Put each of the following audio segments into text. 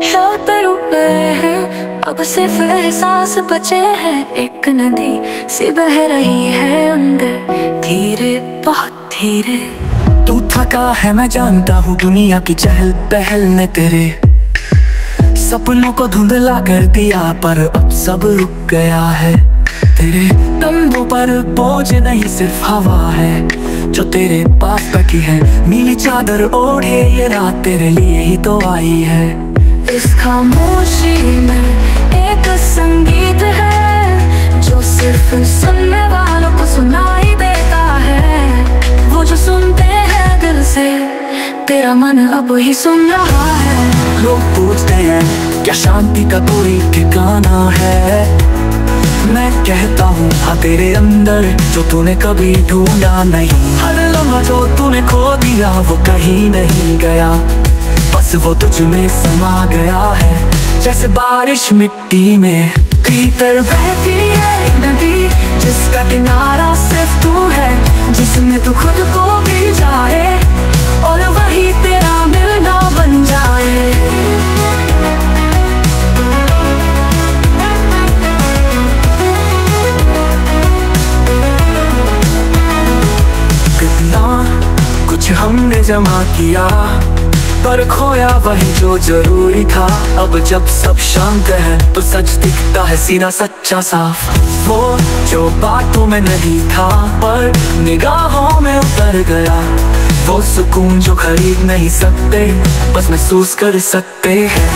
शब्द रुक गए हैं, अब सिर्फ एहसास बचे हैं। एक नदी सी बह रही है अंदर, धीरे बहुत धीरे। तू थका है मैं जानता हूँ, दुनिया की चहल पहल ने तेरे सपनों को धुंधला कर दिया, पर अब सब रुक गया है। तेरे कंधों पर बोझ नहीं सिर्फ हवा है जो तेरे पास बैठी है। नीली चादर ओढ़े ये रात तेरे लिए ही तो आई है। इस खामोशी में एक संगीत है जो सिर्फ सुनने वालों को सुनाई देता है। वो जो सुनते हैं दिल से, तेरा मन अब ही सुन रहा है। लोग पूछते हैं क्या शांति का कोई ठिकाना है। मैं कहता हूँ हाँ, तेरे अंदर जो तूने कभी ढूंढा नहीं। हर लम्हा जो तूने खो दिया वो कहीं नहीं गया, बस वो तुझ में समा गया है। जैसे बारिश मिट्टी में भीतर बहती है एक नदी, जिसका किनारा सिर्फ तू है, जिसमें तू खुद को भी जाए और वही तेरा मिलना बन जाए। कितना कुछ हमने जमा किया, पर खोया वही जो जरूरी था। अब जब सब शांत है तो सच दिखता है सीधा सच्चा साफ। वो जो बातों में नहीं था पर निगाहों में उतर गया, वो सुकून जो खरीद नहीं सकते बस महसूस कर सकते हैं।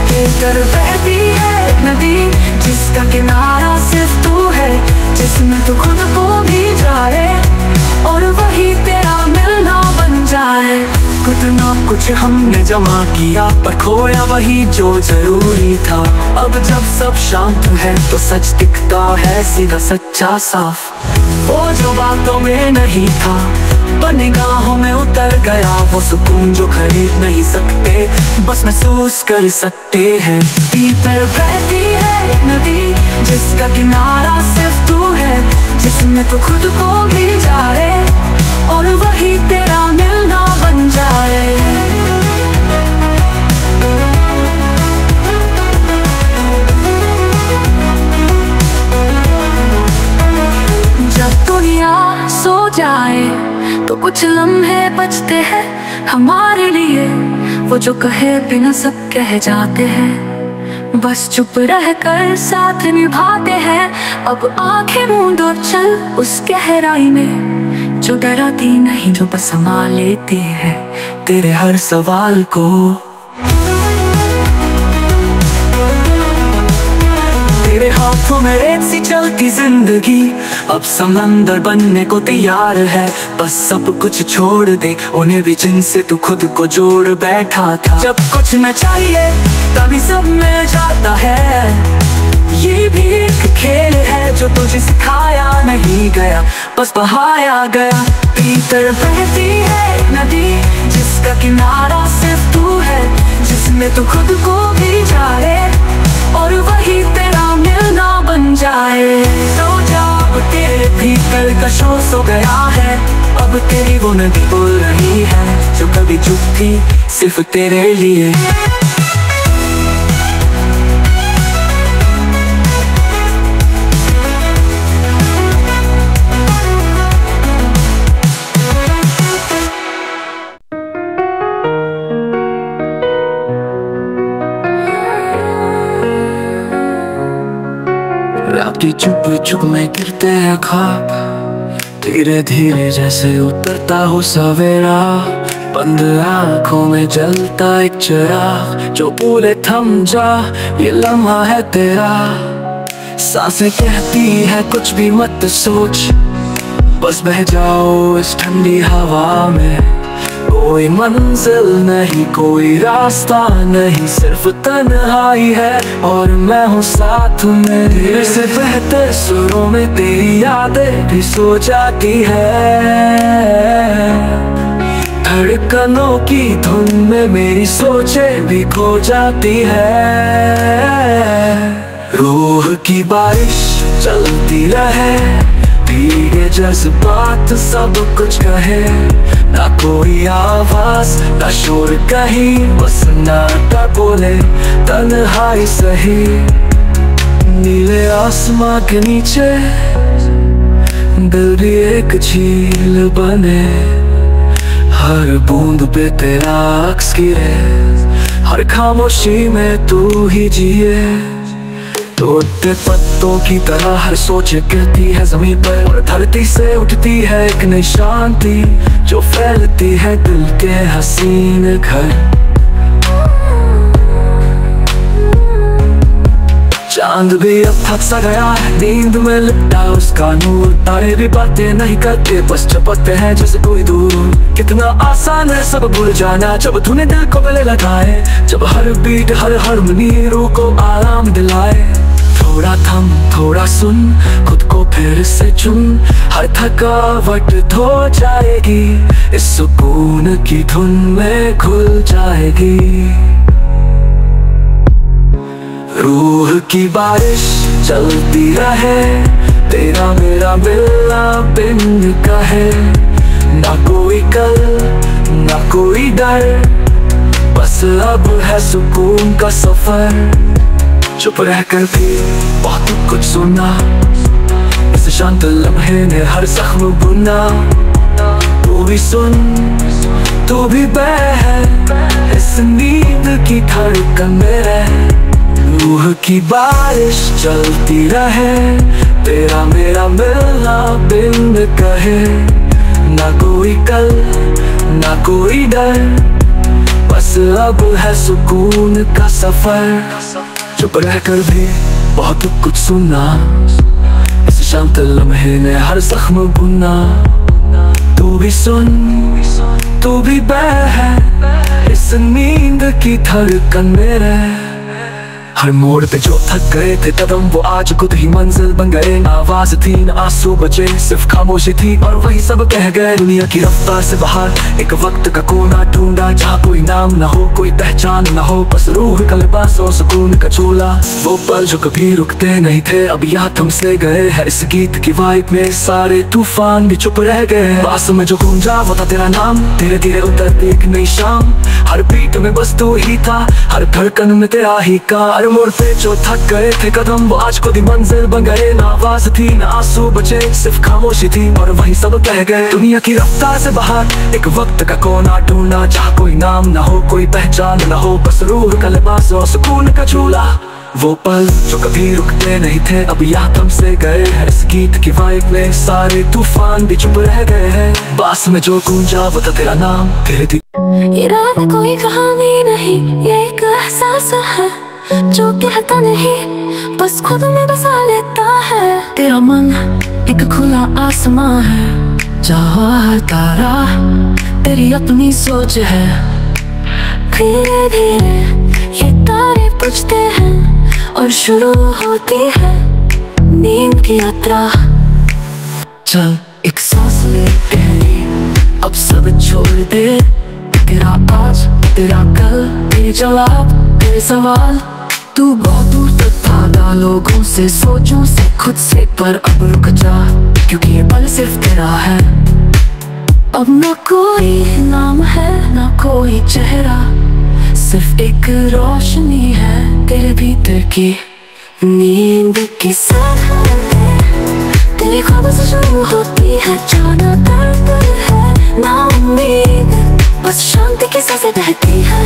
भीतर बहती है नदी, जिसका किनारा सिर्फ तू है, जिसमें तू खुद को भी जाए और वही तेरा मिलना बन जाए। कितना कुछ हमने जमा किया, पर खोया वही जो जरूरी था। अब जब सब शांत है तो सच दिखता है सीधा सच्चा साफ। वो जो बातों में नहीं था पर निगाहों में उतर गया, वो सुकून जो खरीद नहीं सकते बस महसूस कर सकते हैं। भीतर बहती है नदी, जिसका किनारा सिर्फ तू है, जिसमें तू खुद को भी जाए और वही तेरा मिलना बन जाए। जब दुनिया सो जाए तो कुछ लम्हे बचते हैं हमारे लिए, वो जो कहे बिना सब कह जाते हैं। बस चुप रहकर साथ निभाते हैं, अब आंखें मूंद और चल उस गहराई में जो डराती नहीं, जो बस समा लेती है तेरे हर सवाल को। तेरे हाथों में रेत सी चलती जिंदगी अब समंदर बनने को तैयार है। बस सब कुछ छोड़ दे उन्हें भी जिनसे तू खुद को जोड़ बैठा था। जब कुछ न चाहिए तभी सब मिल जाता है, ये भी एक खेल है जो तुझे सिखाया नहीं गया बस बहाया गया। भीतर बहती है नदी, जिसका किनारा सिर्फ तू है, जिसमें तू खुद को भी जाए और वही तेरा मिलना बन जाए। सो जा, अब तेरे भीतर का शोर सो गया है, अब तेरी वो नदी बोल रही है जो कभी चुप थी सिर्फ तेरे लिए। रात की चुप चुप में गिरते हैं ख्वाब, धीरे धीरे जैसे उतरता हो सवेरा। बंद आँखों में जलता एक चिराग जो बोले थम जा, ये लम्हा है तेरा। सांसें कहती है कुछ भी मत सोच, बस बह जाओ इस ठंडी हवा में। कोई मंजिल नहीं, कोई रास्ता नहीं, सिर्फ तन्हाई है और मैं हूँ साथ में। धीरे से बहते सुरों में तेरी यादें भी सो जाती है, धड़कनों की धुन में मेरी सोचें भी खो जाती है। रूह की बारिश चलती रहे, भीगे जज्बात सब कुछ कहे, ना कोई आवाज ना शोर कहीं, बस नाटा बोले तन्हाई सही। नीले आसमां के नीचे दिल भी एक झील बने, हर बूंद पे तेरा अक्स गिरे, हर खामोशी में तू ही जिए। तोड़ते पत्तों की तरह हर सोच गिरती है जमीन पर, और धरती से उठती है एक नई शांति जो फैलती है दिल के हसीन घर। चांद भी अब थक सा गया है, नींद में लिपटा उसका नूर, तारे भी बातें नहीं करते बस चपकते हैं जैसे कोई दूर। कितना आसान है सब भूल जाना जब तूने दिल को गले लगाए, जब हर बीट हर हारमोनी रूह को आराम दिलाए। थोड़ा थम थोड़ा सुन खुद को फिर से चुन, हर थकावट धो जाएगी, इस सुकून की धुन में घुल जाएगी। रूह की बारिश चलती रहे, तेरा मेरा मिलना बिन कहे, ना कोई कल ना कोई डर, बस अब है सुकून का सफर। चुप रहकर भी बहुत कुछ सुना, इस शांत लम्हे ने हर जख्म बुना। तू भी सुन तू भी बह, इस नींद की धड़कन में रह। रूह की बारिश चलती रहे, तेरा मेरा मिलना बिन कहे, ना कोई कल ना कोई डर, बस अब है सुकून का सफर। चुप रहकर भी बहुत कुछ सुना, इस शांत लम्हे ने हर जख्म बुना। तू भी सुन तू भी बह, इस नींद की धड़कन में रह। हर मोड़ पे जो थक गए थे कदम वो आज खुद ही मंजिल बन गए, ना आवाज थी ना आंसू बचे सिर्फ खामोशी थी और वही सब कह गए। दुनिया की रफ्तार से बाहर एक वक्त का कोना ढूंढा, जहाँ कोई नाम ना हो कोई पहचान ना हो, बस रूह का लिबास और सुकून का चोला। वो पल जो कभी रुकते नहीं थे अब यहाँ तुमसे गए हैं, इस गीत की वाइब में सारे तूफान भी चुप रह गए। बास में जो गूंजा वो था तेरा नाम, धीरे धीरे उतरती एक नई शाम, हर बीट में बस तू ही था, हर धड़कन में तेरा ही कार। मोड़ पे जो थक गए थे कदम वो आज खुद ही मंजिल बन गए, ना आवाज थी ना आंसू बचे सिर्फ खामोशी थी और वही सब कह गए। दुनिया की रफ्तार से बाहर एक वक्त का कोना ढूंढा, जहाँ कोई नाम ना हो कोई पहचान ना हो, बस रूह का लिबास और सुकून का झूला। वो पल जो कभी रुकते नहीं थे अब यहाँ तुमसे गए हैं, इस गीत की वाइब में सारे तूफान भी चुप रह गए हैं। बास में जो गूंजा वो था तेरा नाम, धीरे धीरे। ये रात कोई कहानी नहीं, ये एक एहसास है जो कहता नहीं बस खुद में बसा लेता है। तेरा मन एक खुला आसमां है, जहाँ हर तारा तेरी अपनी सोच है। धीरे धीरे ये तारे बुझते हैं और शुरू होती है नींद की यात्रा। चल एक सांस लेते हैं, अब सब छोड़ दे, तेरा आज तेरा कल, तेरे जवाब तेरे सवाल। तू बहुत दूर तक भागा लोगों से सोचों से खुद से, पर अब रुक जा क्योंकि ये पल सिर्फ तेरा है। अब ना कोई नाम है ना कोई चेहरा, सिर्फ एक रोशनी है तेरे भीतर की नींद की सैर। तेरे ख्वाबों से शुरू होती है जाना दर्द है ना उम्मीद, बस शांति की सांसें बहती है।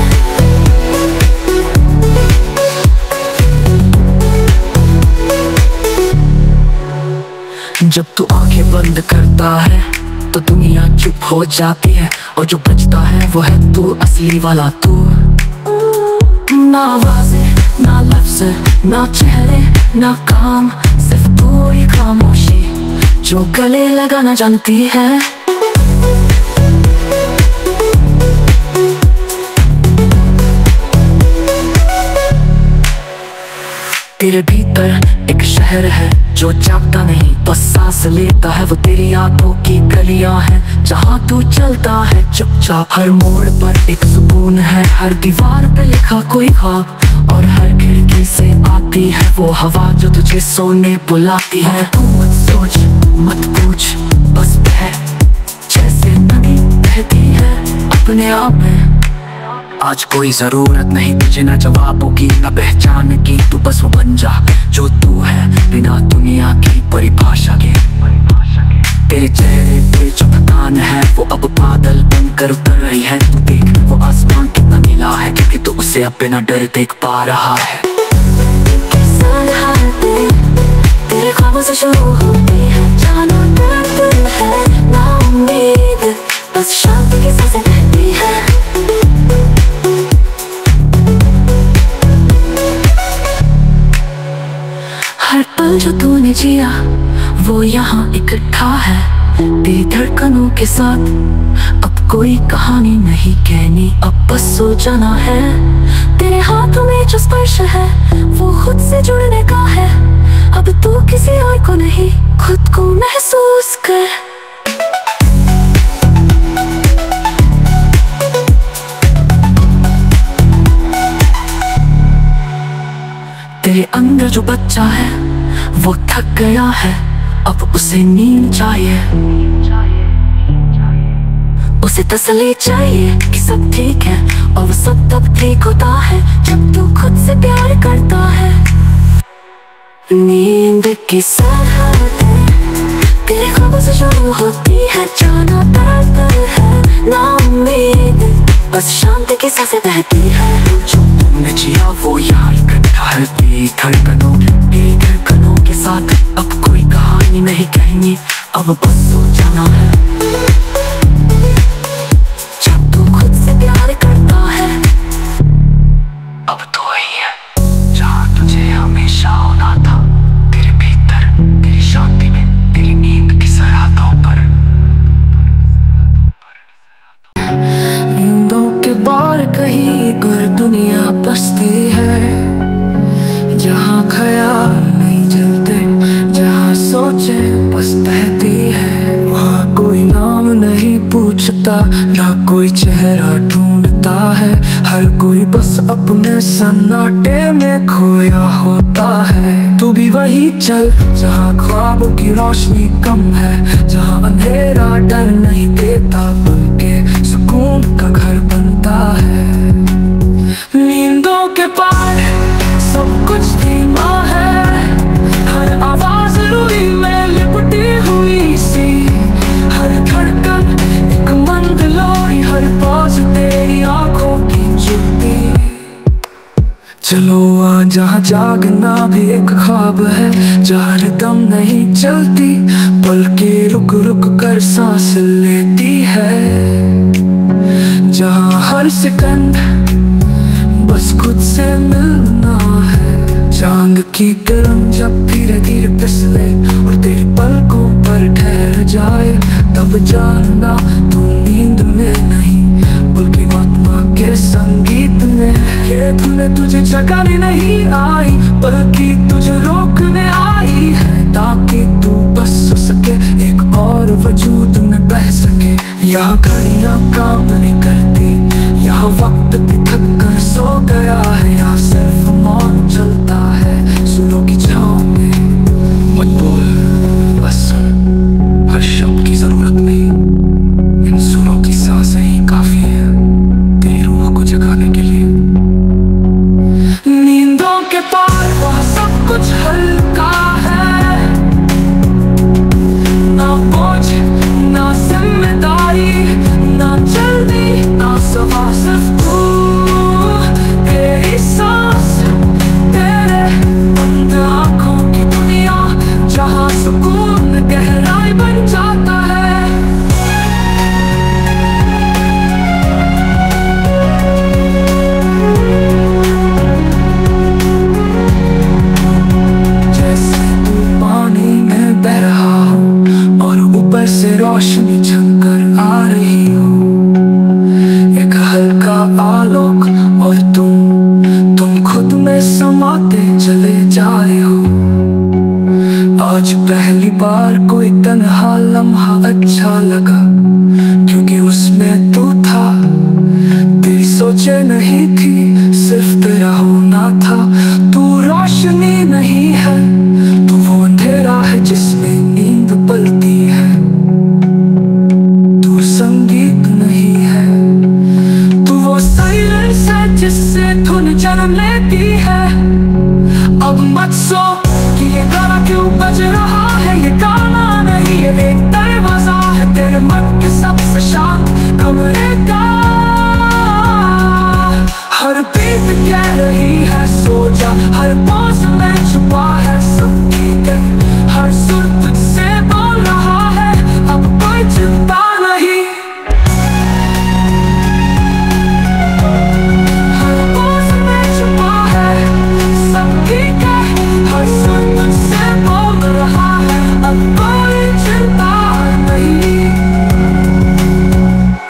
जब तू आंखें बंद करता है तो दुनिया चुप हो जाती है, और जो बचता है वो है तू, असली वाला तू। ना आवाज़ें ना लफ्ज़ ना चेहरे ना काम, सिर्फ तू ही खामोशी जो गले लगाना जानती है। तेरे भीतर एक शहर है जो जागता नहीं बस सांस लेता है, वो तेरी आंखों की गलियां हैं जहाँ तू चलता है चुपचाप। हर मोड़ पर एक सुकून है, हर दीवार पे लिखा कोई ख्वाब, और हर खिड़की से आती है वो हवा जो तुझे सोने बुलाती है। तू मत सोच मत पूछ अपने आप में। आज कोई जरूरत नहीं तुझे न जवाबों की न पहचान की, तू बस वो बन जा जो तू है बिना दुनिया की परिभाषा के। तेरे चेहरे पे जो थकान है वो अब बादल बनकर उतर रही है। तू देख वो आसमान कितना नीला है, क्योंकि तू उसे अब बिना डर देख पा रहा है। तेरे ख्वाबों से शुरू होती है, जानो दर्द है ना उम्मीद, बस शांति की सांसें बहती है। हर पल जो तूने जिया वो यहाँ इकट्ठा है तेरी धड़कनों के साथ। अब कोई कहानी नहीं कहनी, अब बस सो जाना है। तेरे हाथों में जो स्पर्श है वो खुद से जुड़ने का है। अब तू किसी और को नहीं, खुद को महसूस कर। तेरे अंदर जो बच्चा है वो थक गया है, अब उसे नींद चाहिए। उसे तसल्ली चाहिए कि सब ठीक है, और वो सब तब ठीक होता है जब तू खुद से प्यार करता है। नींद की सरहदें तेरे ख्वाबों से शुरू होती है, जाना दर्द है ना उम्मीद, बस शांति की सांसें बहती है। जो तुमने जिया वो यार इकट्ठा है तेरी धड़कनों के साथ। अब कोई कहानी नहीं कहनी, अब बस सो जाना है जब तू खुद से प्यार करता है। अब तो ही है जहाँ तुझे हमेशा होना था, तेरे भीतर, तेरी शांति में, तेरी नींद की सरहदों पर। नींदों के बाहर कहीं पर दुनिया बसती है, जहाँ ख्याल नहीं जलते, जहाँ सोचे बस बहती है। वहाँ कोई नाम नहीं पूछता, ना कोई चेहरा ढूंढता है। हर कोई बस अपने सन्नाटे में खोया होता है। तू भी वही चल जहाँ ख्वाबों की रोशनी कम है, जहाँ अंधेरा डर नहीं देता बल्कि सुकून का घर बनता है। नींदों के पार सब कुछ धीमा है, हर आवाज रूही में लिपटी हुई सी, हर धड़कन एक मंद लोरी, हर पौज तेरी आंखों की चुप्पी। चलो आ जहाँ जागना भी एक ख्वाब है, जहाँ रिदम नहीं चलती बल्कि रुक रुक कर सांस लेती है, जहाँ हर सेकंड बस खुद से मिलना है। चांद की किरण जब धीरे धीरे फिसले और तेरी पलकों पर ठहर जाए, तब जानना तू नींद में नहीं बल्कि आत्मा के संगीत में। ये धुन तुझे जगाने नहीं आई बल्कि तुझे रोकने आई है, ताकि तू बस सो सके, एक और वजूद में बह सके। यहाँ घड़ियाँ काम नहीं करती, यहाँ वक्त भी थक कर सो गया है, यहाँ सिर्फ मौन चलता है सुरों की छाँव में। मत बोल, बस सुन, हर शब्द की जरूरत नहीं, इन सुरों की सांसें ही काफी है तेरी रूह को जगाने के लिए। नींदों के पार वहाँ सब कुछ हल्का है, ना बोझ ना जिम्मेदारी, ना जल्दी ना सवा, सिर्फ तू, तेरी सांस, तेरे बंद आँखों की दुनिया, जहाँ सुकून गहराई बन जाता है। जैसे तू पानी में बह रहा हो और ऊपर से रोशनी झलकर आ रही हो, एक हल्का आलोक और तुम खुद में समाते चले जा रहे हो। आज पहली बार कोई तन्हा लम्हा अच्छा लगा, क्योंकि उसमें तू था, तेरी सोचें नहीं थी, सिर्फ तेरा होना था। तू रोशनी नहीं है, तू वो अंधेरा है जिसमें नींद पलती है। तू संगीत नहीं है, सो कि ये गाना क्यों बज रहा है। ये गाना नहीं, ये एक दरवाजा है तेरे मन के सबसे शांत कमरे का। हर बीट कह रही है सो जा, हर पॉज में छुपा है सबकी दिल, हर सुर तुझसे बोल रहा है अब कोई चिंता नहीं। हर पॉज में छुपा है सबकी दिल, हर सुर तुझसे बोल रहा है अब कोई चिंता नहीं।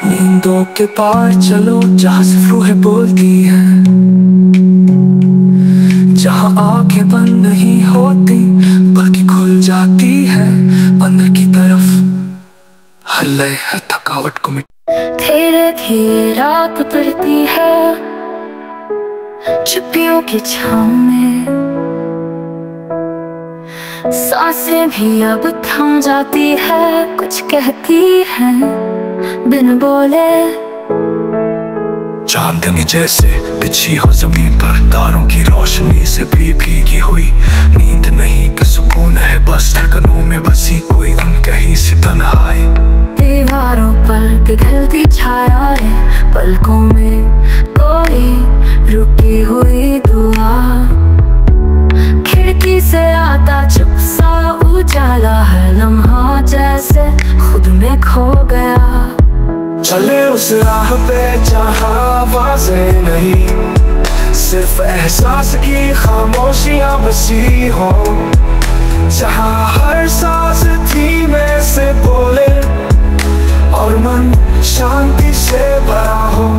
नींदों के पार चलो जहाँ सिर्फ रूहें बोलती हैं, जहाँ आंखें बंद नहीं होती बल्कि खुल जाती है अंदर की तरफ। हर लय हर थकावट को मिट। धीरे धीरे रात उतरती है चुप्पियों की छाँव में, सांसें भी अब थम जाती है, कुछ कहती है बिन बोले। चांदनी जैसे बिछी हो जमीन पर, तारों की रोशनी से भी भीगी हुई। नींद नहीं कि सुकून है, बस धड़कनों में बसी कोई अनकही सी तन्हाई। दीवारों पर पिघलती छायाएं, पलकों में कोई रुकी हुई दुआ। खिड़की से आता चुप सा उजाला, है लम्हा जैसे खुद में खो गया। चले उस राह पे जहाँ आवाज़ें नहीं, सिर्फ एहसास की खामोशियाँ बसी हो, जहाँ हर सांस धीमे से बोले और मन शांति से भरा हो।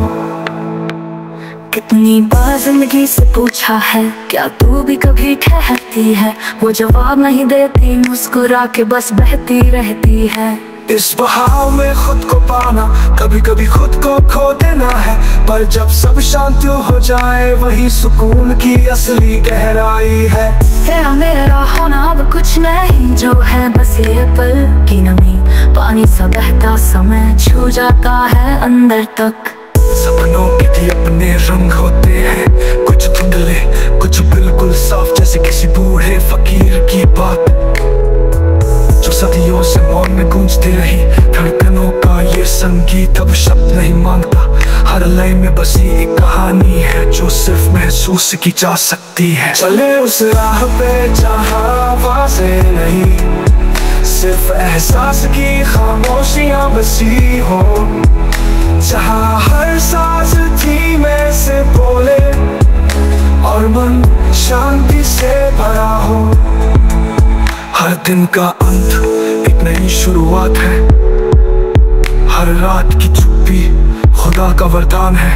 कितनी बार जिंदगी से पूछा है क्या तू भी कभी ठहरती है, वो जवाब नहीं देती, मुस्कुरा के बस बहती रहती है। इस बहाव में खुद को पाना कभी कभी खुद को खो देना है, पर जब सब शांत हो जाए वही सुकून की असली गहराई है। तेरा मेरा होना अब कुछ नहीं, जो है बस ये पल की नमी, पानी सा बहता समय छू जाता है अंदर तक। सपनों के भी अपने रंग होते हैं, कुछ धुंधले कुछ बिल्कुल साफ, जैसे किसी बूढ़े फकीर की बात जो सदियों से मौन में गूंजती रही। धड़कनों का ये संगीत अब शब्द नहीं मांगता, हर लय में बसी एक कहानी है जो सिर्फ महसूस की जा सकती है। चले उस राह पे जहाँ आवाज़ें नहीं, सिर्फ एहसास की खामोशियाँ बसी हो, जहाँ हर सांस धीमे से बोले और मन शांति से भरा हो। हर दिन का अंत एक नई शुरुआत है, हर रात की चुप्पी खुदा का वरदान है,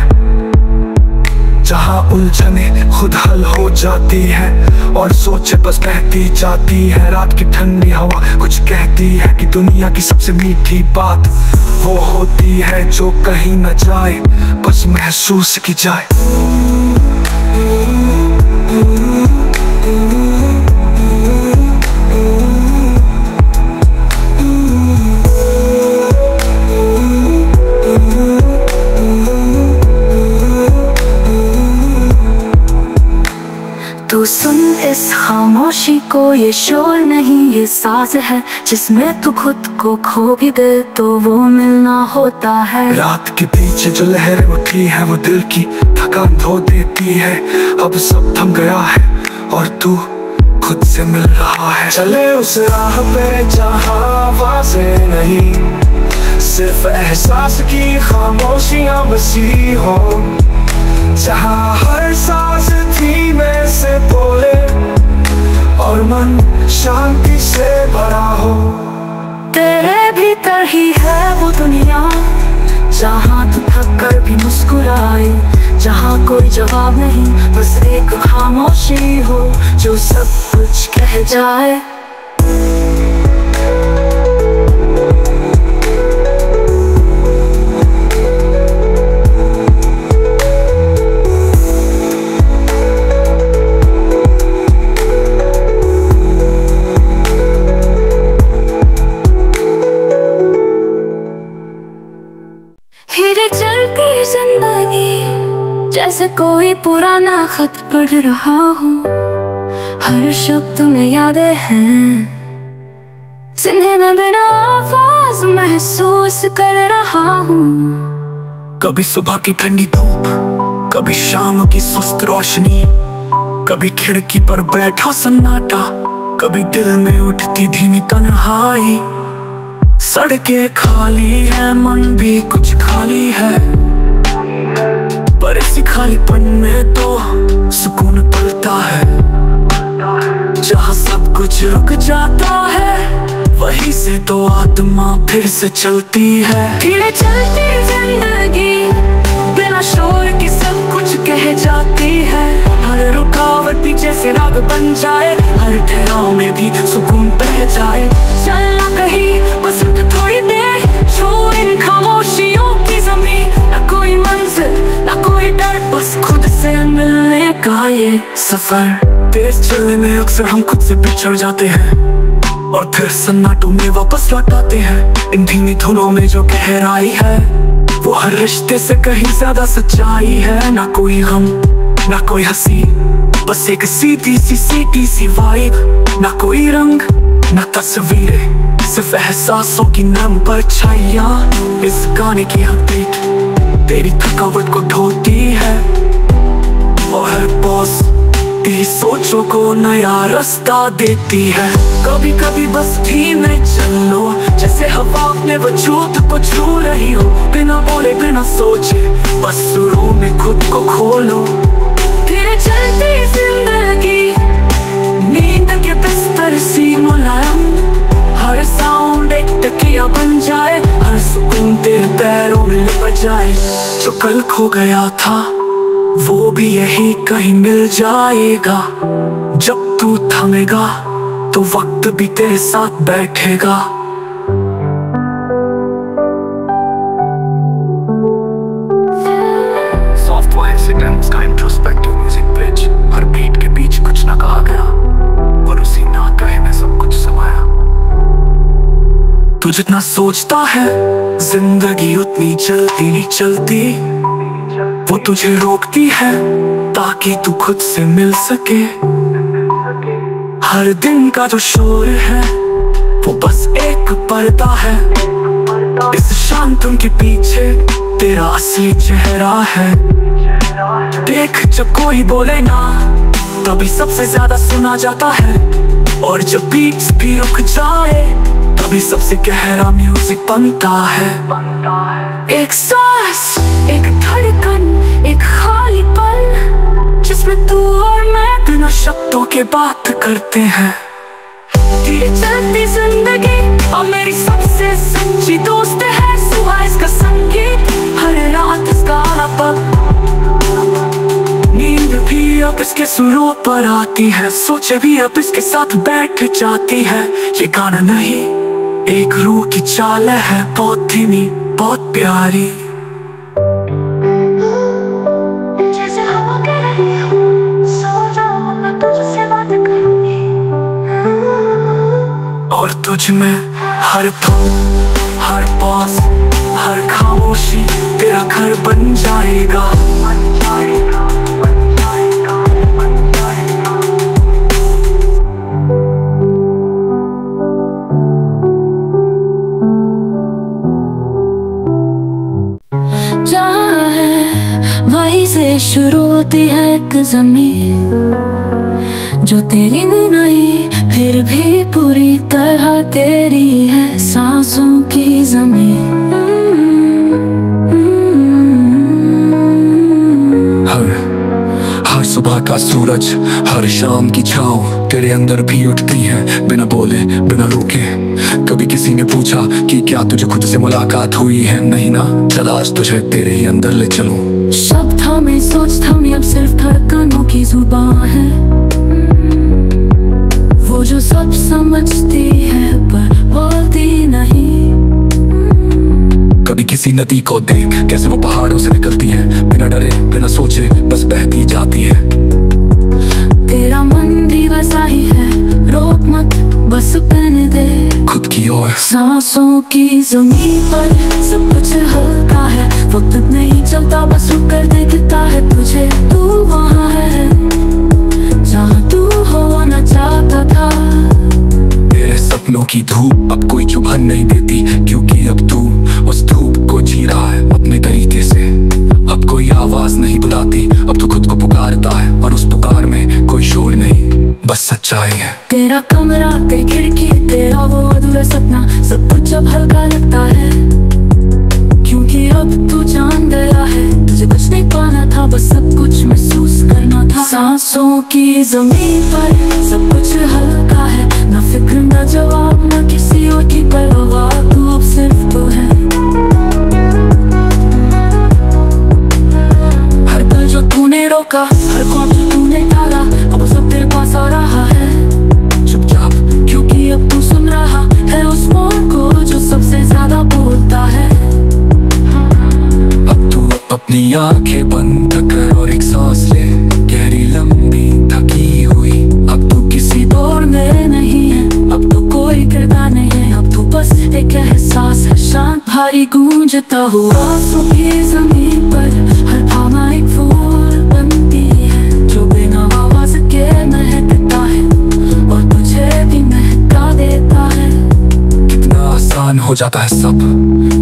जहाँ उलझने खुद हल हो जाती है और सोचे बस बहती जाती है। रात की ठंडी हवा कुछ कहती है कि दुनिया की सबसे मीठी बात वो होती है जो कहीं न जाए, बस महसूस की जाए। तू सुन इस खामोशी को, ये शोर नहीं ये साज है, जिसमें तू खुद को खो भी दे तो वो मिलना होता है। रात के पीछे जो लहरें उठी है वो दिल की थकान धो देती है। अब सब थम गया है और तू खुद से मिल रहा है। चले उस राह पे जहाँ आवाज़ें नहीं, सिर्फ एहसास की खामोशियाँ बसी हो, जहाँ हर सांस धीमे से बोले और मन शांति से भरा हो। तेरे भीतर ही है वो दुनिया जहाँ तू थक कर भी मुस्कुराए, जहाँ कोई जवाब नहीं बस एक खामोशी हो जो सब कुछ कह जाए। धीरे चलती जिंदगी जैसे कोई पुराना खत पढ़ रहा हूँ, हर शब्द में यादें हैं, जिन्हें मैं बिना आवाज महसूस कर रहा हूँ। कभी सुबह की ठंडी धूप, कभी शाम की सुस्त रोशनी, कभी खिड़की पर बैठा सन्नाटा, कभी दिल में उठती धीमी तन्हाई। सड़कें खाली है, मन भी कुछ खाली है, पर इसी खालीपन में तो सुकून पलता है। जहाँ सब कुछ रुक जाता है, वहीं से तो आत्मा फिर से चलती है। धीरे चलती जिंदगी बिना शोर की सब कुछ कह जाती है। हर रुकावट पीछे से राग बन जाए, हर ठहराव में भी सुकून बह जाए। चलना कहीं बस थोड़ी देर, छू इन खामोशियों की जमीन। न कोई मंजिल न कोई डर, बस खुद से मिलने का ये सफर। तेज चलने में अक्सर हम खुद से बिछड़ जाते हैं, और फिर सन्नाटों में वापस लौट आते हैं। इन धीमी धुनों में जो गहराई है, वो हर रिश्ते से कहीं ज्यादा सच्चाई है। ना कोई गम ना कोई हंसी, बस एक सीधी सी वाइब। ना कोई रंग ना तस्वीरें, सिर्फ एहसासों की नम परछाइयां। इस गाने की हर बीट तेरी थकावट को ढोती है, और हर पॉज तेरी सोचों को नया रास्ता देती है। कभी कभी बस धीमे चलो, जैसे हवा अपने वजूद को छू रही हो। बिना बोले बिना सोचे बस सुरों में खुद को खोलो। धीरे चलती जिंदगी नींद के बिस्तर सी मुलायम, हर साउंड एक तकिया बन जाए, हर सुकून तेरे पैरों में लिपट जाए। जो कल खो गया था वो भी यही कहीं मिल जाएगा। जब तू थमेगा तो वक्त भी तेरे साथ बैठेगा। सॉफ्ट वॉइस का इंट्रोस्पेक्टिव म्यूजिक ब्रिज, हर बीट के बीच कुछ ना कहा गया, और उसी ना कहे में सब कुछ समाया। तू जितना सोचता है जिंदगी उतनी जल्दी नहीं चलती, वो तुझे रोकती है ताकि तू खुद से मिल सके। हर दिन का जो शोर है वो बस एक पर्दा है, इस शांत के पीछे तेरा असली चेहरा है। देख जब कोई बोले ना, तभी सबसे ज्यादा सुना जाता है, और जब बीट्स भी रुक जाए तभी सबसे गहरा म्यूजिक बनता है। एक सांस, एक धड़कन, एक खाली पल, जिसमें तू और मैं बिना शब्दों के बात करते हैं। धीरे चलती जिंदगी और मेरी सबसे सच्ची दोस्त है। सुबह इसका संगीत, हर रात इसका पल, नींद भी अब इसके सुरों पर आती है, सोचे भी अब इसके साथ बैठ जाती है। ये गाना नहीं एक रूह की चाल है, बहुत धीमी बहुत प्यारी। जैसे हवा कह रही हूँ, सो जाओ मैं तुझसे बात करूँगी। और तुझ में हर धुन, हर पॉज, हर खामोशी तेरा घर बन जाएगा। वहीं से शुरू होती है एक जमीन, जो तेरी नहीं फिर भी पूरी तरह तेरी है। सांसों की जमीन, हर सुबह का सूरज, हर शाम की छाँव तेरे अंदर भी उठती है, बिना बोले बिना रोके। कभी किसी ने पूछा कि क्या तुझे खुद से मुलाकात हुई है? नहीं ना, चल आज तुझे तेरे ही अंदर ले चलूं। शब्द हमें सोच थमी अब सिर्फ धड़कनों की जुबान है, वो जो सब समझती है पर बोलती नहीं। कभी किसी नदी को देख कैसे वो पहाड़ों से निकलती है, बिना डरे बिना सोचे बस बहती जाती है। तेरा मन भी वैसा ही है, रोक मत बस बहने दे खुद की ओर। सांसों की जमीन पर सब कुछ हल्का है, वक्त नहीं चलता बस रुक कर देखता है तुझे। तू वहाँ है जहाँ तू हो ना की धूप अब कोई चुभन नहीं देती, क्योंकि अब तू उस धूप को जी रहा है अपने तरीके से। अब कोई आवाज नहीं बुलाती, अब तू खुद को पुकारता है, और उस पुकार में कोई शोर नहीं, बस सच्चाई है। तेरा कमरा, तेरी खिड़की, तेरा वो अधूरा सपना, सब कुछ अब हल्का लगता है, क्योंकि अब तू जान गया है तुझे कुछ नहीं पाना था, बस सब कुछ महसूस करना था। सांसों की जमीन पर सब कुछ हल्का है, ना फिक्र ना जवाब ना किसी और की परवाह, तू अब सिर्फ तू है। हर पल जो तूने रोका, हर ख्वाब जो तूने टाला, अब सब तेरे पास आ रहा है चुपचाप, क्योंकि अब तू सुन रहा है उस मोड़ को जो सबसे ज्यादा बोलता है। अब तू अपनी आंखें बंद कर और एक सांस ले, गहरी लंबी थकी हुई। अब तू किसी दौर में नहीं है, अब तो कोई किरदार नहीं है, अब तू बस एक एहसास है, शांत भारी गूंजता हुआ। आंसू की जमीन पर हर भावना एक फूल बनती है, जो बिना आवाज के महकता है और तुझे भी महका देता है। कितना आसान हो जाता है सब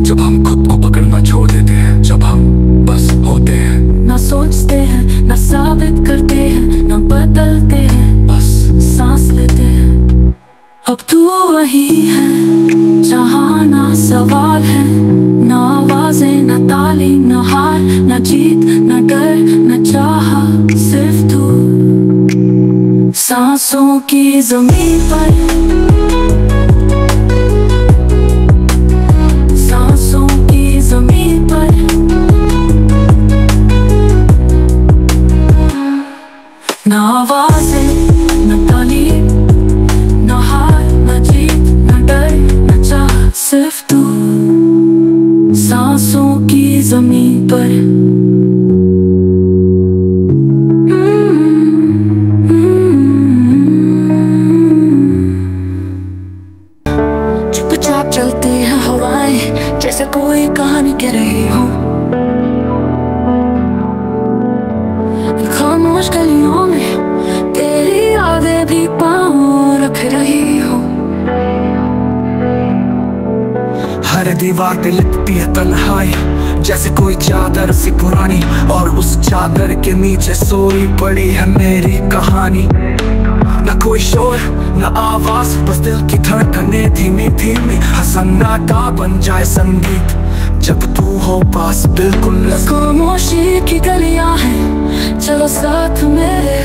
जब हम खुद को पकड़ना छोड़ देते हैं, जब हम बस होते हैं, ना सोचते हैं, ना साबित करते हैं, ना बदलते हैं, बस सांस लेते हैं। अब तू वही है जहाँ ना सवाल है, ना आवाजें, ना ताली, ना हार, ना जीत, ना डर, ना चाह, सिर्फ तू। सांसों की जमीन पर, सांसों की जमीन पर, ना आवाजें, ना ताली, ना हार, ना जीत, ना डर, ना चाह, सिर्फ तू। सांसों की जमीन पर। चुपचाप चलती है हवाएं, जैसे कोई कहानी कह रही हो, खामोश गलियों में तेरी यादें भी पाँव रख रही हो। हर दीवार पे लिपटी है तन्हाई, जैसे कोई चादर सी पुरानी, और उस चादर के नीचे सोई पड़ी है मेरी कहानी। न कोई शोर न आवाज, बस दिल की धड़कने धीमी धीमी, सन्नाटा बन जाए संगीत जब तू हो पास बिल्कुल। खामोशी की गलियां हैं, चलो साथ मेरे,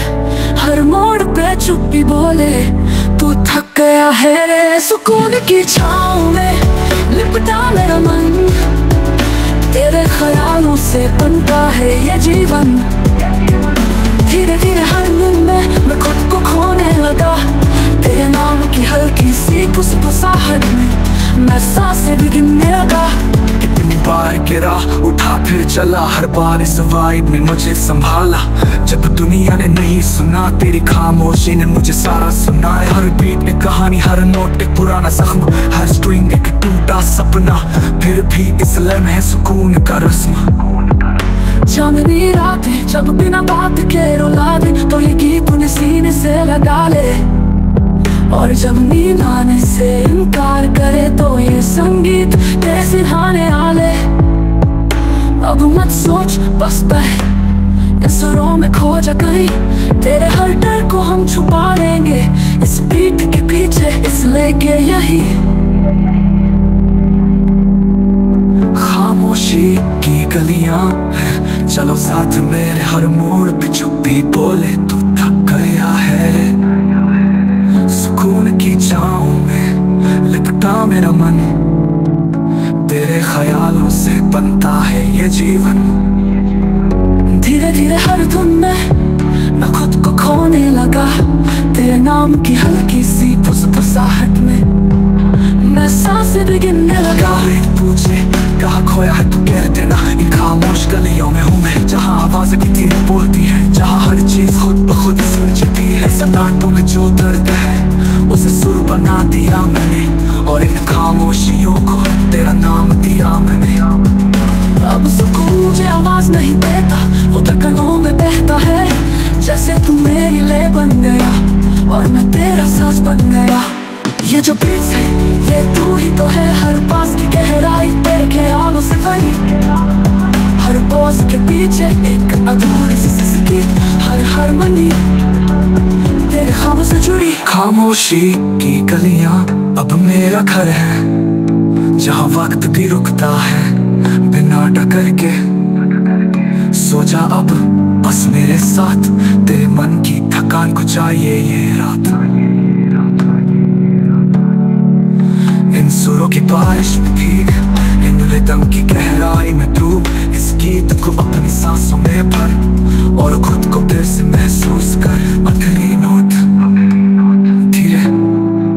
हर मोड़ पे चुप्पी बोले तू थक गया है। सुकून की छाँव में लिपटा मेरा मन, तेरे ख्यालों से बनता है ये जीवन। धीरे धीरे हर दिन में मैं खुद को खोने लगा, तेरे नाम की हल्की सी फुसफुसाहट में मैं सांसें भी गिनने लगा। कितनी बार गिरा उठा फिर चला, हर बार इस वाइब ने मुझे संभाला। जब दुनिया ने नहीं सुना, तेरी खामोशी ने मुझे सारा सुनाया। हर बीट एक कहानी, हर नोट एक पुराना जख्म, हर स्ट्रिंग एक टूटा सपना, फिर भी इस लम्हे सुकून का रस्म। चांदनी रातें जब बिना बात के रुला दे, तो ये गीत उन्हें सीने से लगा ले, और जब नींद आने से इनकार करे तो ये संगीत तेरे सिरहाने आले। अब मत सोच बस बह, इन सुरों में खो जा कहीं, तेरे हर डर को हम छुपा लेंगे इस बीट के पीछे, इसलिए के यही। खामोशी की गलियां हैं, चलो साथ मेरे, हर मोड़ पे चुप्पी बोले तू थक गया है। सुकून की छाँव में लिपटा मेरा मन, तेरे ख्यालों से बनता है ये जीवन। धीरे धीरे हर धुन में मैं खुद को खोने लगा, तेरे नाम की हल्की सी फुसफुसाहट में मैं सांसें भी गिनने लगा। पूछे कहाँ खोया है तू कह देना, इन खामोश गलियों में हूँ मैं, जहाँ आवाज़ें भी तेरी बोलती है, जहाँ हर चीज खुद ब खुद सुलझती है। सन्नाटों में जो दर्द है उसे सुर बना दिया मैंने, और इन खामोशियों को तेरा नाम दिया मैंने। अब सुकून मुझे आवाज नहीं देता, वो धड़कनों में बहता है, जैसे तू मेरी ले बन गया और मैं तेरा सांस बन गया। ये जो बीच है ये तू ही तो है, हर पास की गहराई तेरे ख्यालों से भरी, हर पॉज के पीछे एक अधूरी सी सिसकी, हर हारमोनी तेरे ख्वाबों से जुड़ी। खामोशी की गलियां अब मेरा घर है, जहाँ वक्त भी रुकता है बिना टकर के। सो जा अब बस मेरे साथ, तेरे मन की थकान को चाहिए ये रात। इन सुरों की बारिश में भीग, इन रिदम की गहराई में डूब, इस गीत को अपनी सांसों में भर और खुद को फिर से महसूस कर। आखिरी नोट धीरे,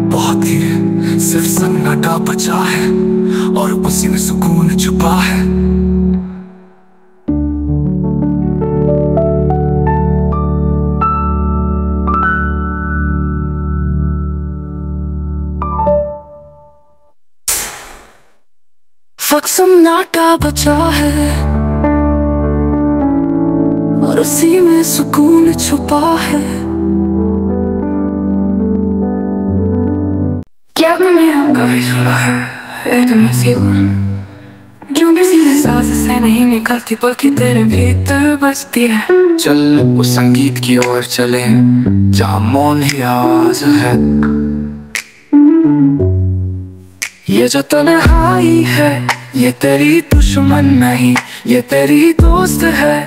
बहुत धीरे, सिर्फ सन्नाटा बचा है और उसी में सुकून छुपा है। वक्त सन्नाटा बचा है और उसी में सुकून छुपा है। क्या मैंने आपका भी सुना है, एकदम जो भी सीधे सांस से नहीं निकलती बल्कि तेरे भीतर बजती है। चल उस संगीत की ओर चले जहाँ मौन ही आवाज है। ये जो तन्हाई है ये तेरी दुश्मन नहीं, ये तेरी दोस्त है,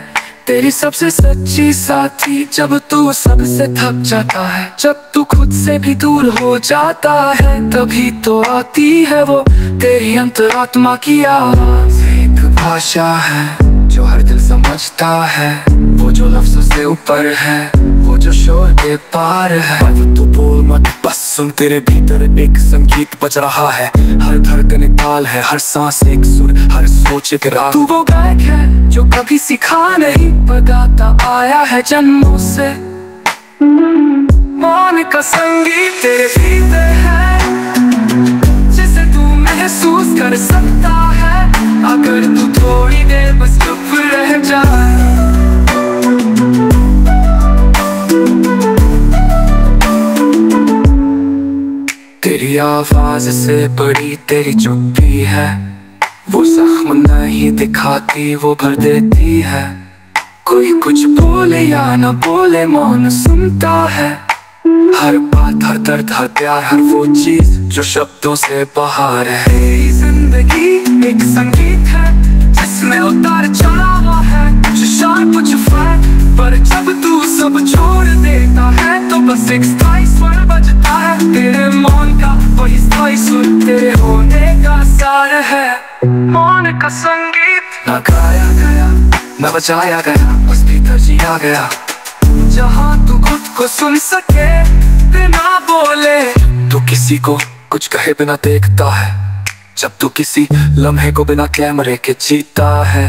तेरी सबसे सच्ची साथी। जब तू सबसे थक जाता है, जब तू खुद से भी दूर हो जाता है, तभी तो आती है वो तेरी अंतरात्मा की आवाज। एक भाषा है जो हर दिल समझता है, वो जो लफ्ज़ों से ऊपर है, वो जो शोर के पार है। तू बोल मत, बस सुन, तेरे भीतर एक संगीत बज रहा है। हर धड़कन एक ताल है, हर सांस एक सुर, हर सोच एक राग। तू वो गायक है जो कभी सीखा नहीं पर गाता आया है जन्मों से। मौन का संगीत तेरे भीतर है, जिसे तू महसूस कर सकता है अगर तू थोड़ी देर बस चुप रह जाए। तेरी आवाज से बड़ी तेरी चुप्पी है, वो जख्म नहीं दिखाती वो भर देती है। कोई कुछ बोले या न बोले मौन सुनता है, हर बात हर दर्द हर प्यार हर वो चीज जो शब्दों से बाहर है। तेरी जिंदगी एक संगीत है जिसमें उतार चढ़ाव है, कुछ शान कुछ फर्क, पर जब तू सब छोड़ देता है तो बस एक स्थायी स्वर बजता है। तेरे मौन का वही स्थायी सुर तेरे होने का सार है। मौन का संगीत न गाया गया न बजाया गया, बस भीतर जिया गया, जहाँ तू खुद को सुन सके बिना बोले। तू किसी को कुछ कहे बिना देखता है, जब तू किसी लम्हे को बिना कैमरे के जीता है,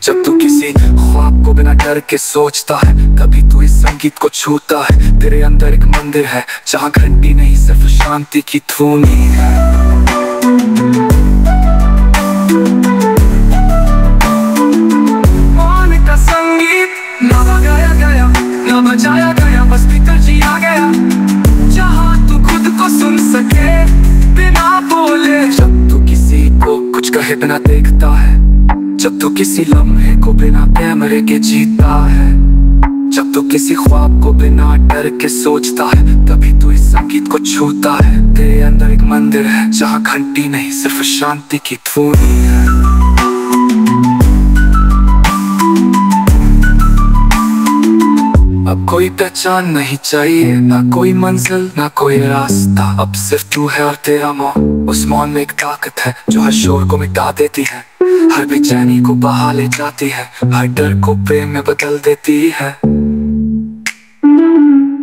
जब तू किसी ख्वाब को बिना डर के सोचता है, तभी तू इस संगीत को छूता है। तेरे अंदर एक मंदिर है जहाँ घंटी नहीं सिर्फ शांति की धुनी है। मौन का संगीत ना गाया गया ना बजाया गया, बस भीतर जिया गया, जहाँ तू खुद को सुन सके बिना बोले। जब तू किसी को कुछ कहे बिना देखता है, जब तू किसी लम्हे को बिना कैमरे के जीता है, जब तू किसी ख्वाब को बिना डर के सोचता है, तभी तू इस संगीत को छूता है। तेरे अंदर एक मंदिर है जहाँ घंटी नहीं सिर्फ शांति की धुनी है। अब कोई पहचान नहीं चाहिए, ना कोई मंजिल ना कोई रास्ता, अब सिर्फ तू है और तेरा मौन। उस मौन में एक ताकत है जो हर शोर को मिटा देती है, हर बेचैनी को बहा ले जाती है, हर डर को प्रेम में बदल देती है।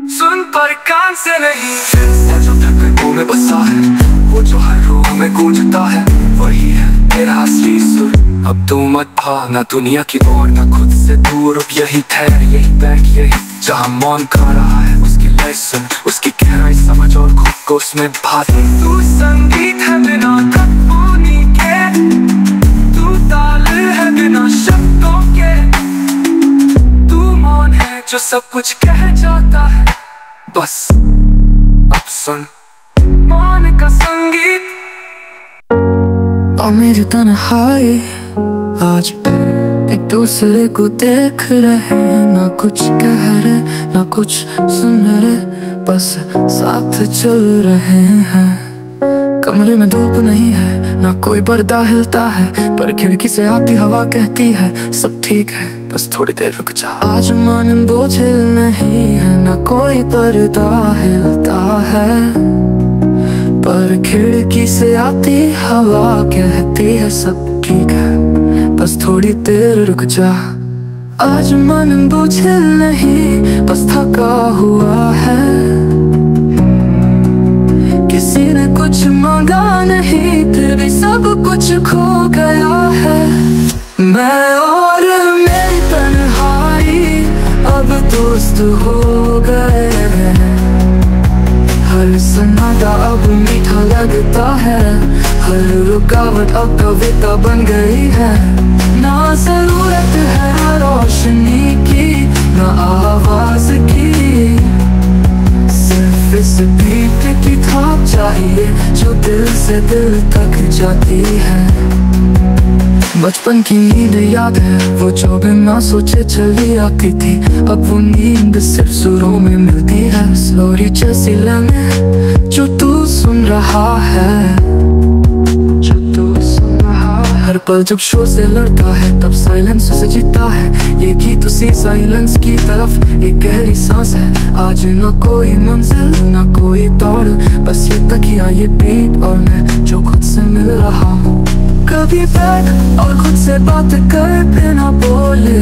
सुन पर कान से नहीं, वो जो धड़कनों में बसा है, वो जो हर रूह में गूंजता है, वही है तेरा असली सुर। अब तू मत भाग ना दुनिया की ओर ना खुद से दूर, अब यही ठहर यही बैठ यही जहाँ मौन खा रहा है, उसकी लय सुन, उसकी गहराई समझ और खुद को उसमें भाग। तू संगीत है बिना धुनी के, तू ताल है बिना शब्दों के, तू मौन है जो सब कुछ कह जाता है, बस अब सुन। मान का संगीत। और मेरी तन्हाई आज एक दूसरे को देख रहे, ना कुछ कह रहे ना कुछ सुन रहे, बस साथ चल रहे हैं। कमरे में धूप नहीं है, ना कोई पर्दा हिलता है, पर खिड़की से आती हवा कहती है सब ठीक है, बस थोड़ी देर रुक जा। आज मन बोझिल नहीं है, ना कोई पर्दा हिलता है, पर खिड़की से आती हवा कहती है सब ठीक है, बस थोड़ी देर रुक जा। आज मन बोझिल नहीं, बस थका हुआ है, किसी ने कुछ मांगा नहीं, फिर भी सब कुछ खो गया है। मैं और मेरी तन्हाई अब दोस्त हो गए हैं, हर सन्नाटा अब मीठा लगता है, हर रुकावट अब कविता बन गई है। ना जरूरत है रोशनी की, ना आवाज की, सिर्फ इस बीट की थाप चाहिए जो दिल से दिल तक जाती है। बचपन की नींद याद है, वो जो बिना सोचे चली आती थी, अब वो नींद सिर्फ सुरों में मिलती है। स्लोरी जैसी लम्हे जो तू सुन रहा है, जो तू सुन रहा है। हर पल जब शोर से लड़ता है, तब साइलेंस से जीता है। ये गीत उसी साइलेंस की तरफ एक गहरी सांस है। आज न कोई मंजिल न कोई दौड़, बस ये तकिया ये बीट और मैं जो खुद से मिल रहा हूँ। कभी बैठ और खुद से बात कर फिर ना बोले,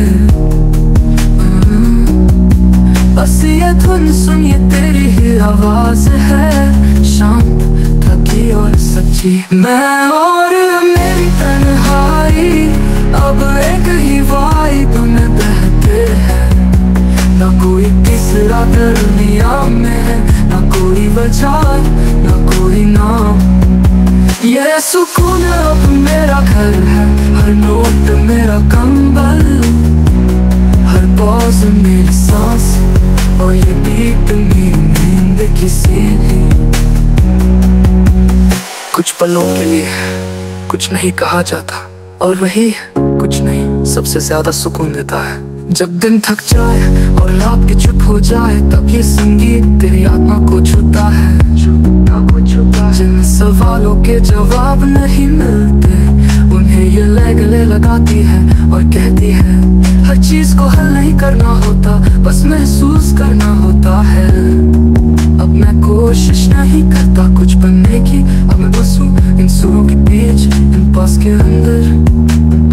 बस ये धुन सुन ये तेरी ही आवाज है, शांत थकी और सच्ची। मैं और मेरी तन्हाई अब एक ही वाइब में बहते हैं, ना कोई तीसरा दुनिया में, ना कोई वजह ना कोई नाम। ये सुकून अब मेरा घर है, हर नोट मेरा कंबल, हर पॉज मेरी सांस, और ये बीट मेरी नींद की सीढ़ी। कुछ पलों के लिए कुछ नहीं कहा जाता, और वही कुछ नहीं सबसे ज्यादा सुकून देता है। जब दिन थक जाए और रात की चुप हो जाए, तब ये संगीत तेरी आत्मा को छूता है। जिन सवालों के जवाब नहीं मिलते, उन्हें ये गले लगाती है और कहती है हर चीज को हल नहीं करना होता, बस महसूस करना होता है। अब मैं कोशिश नहीं करता कुछ बनने की, अब मैं बस हूँ इन सुरों के बीच, इन पास के अंदर,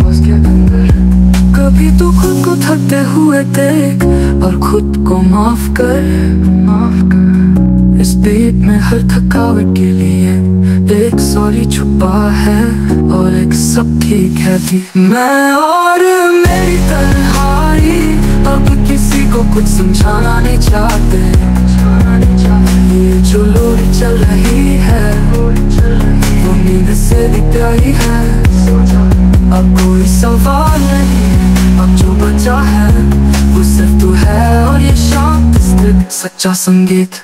पास के अंदर। कभी तो खुद को थकते हुए देख और खुद को माफ कर, माफ कर। इस बीट में हर थकावट के लिए एक सॉरी छुपा है, और एक सब ठीक है भी। मैं और मेरी तन्हाई अब किसी को कुछ समझाना नहीं चाहते, ये जो लोरी चल रही है वो नींद से भी प्यारी है। अब कोई सवाल नहीं, अब जो बचा है वो सिर्फ तू है, और ये शांत स्थिर सच्चा संगीत।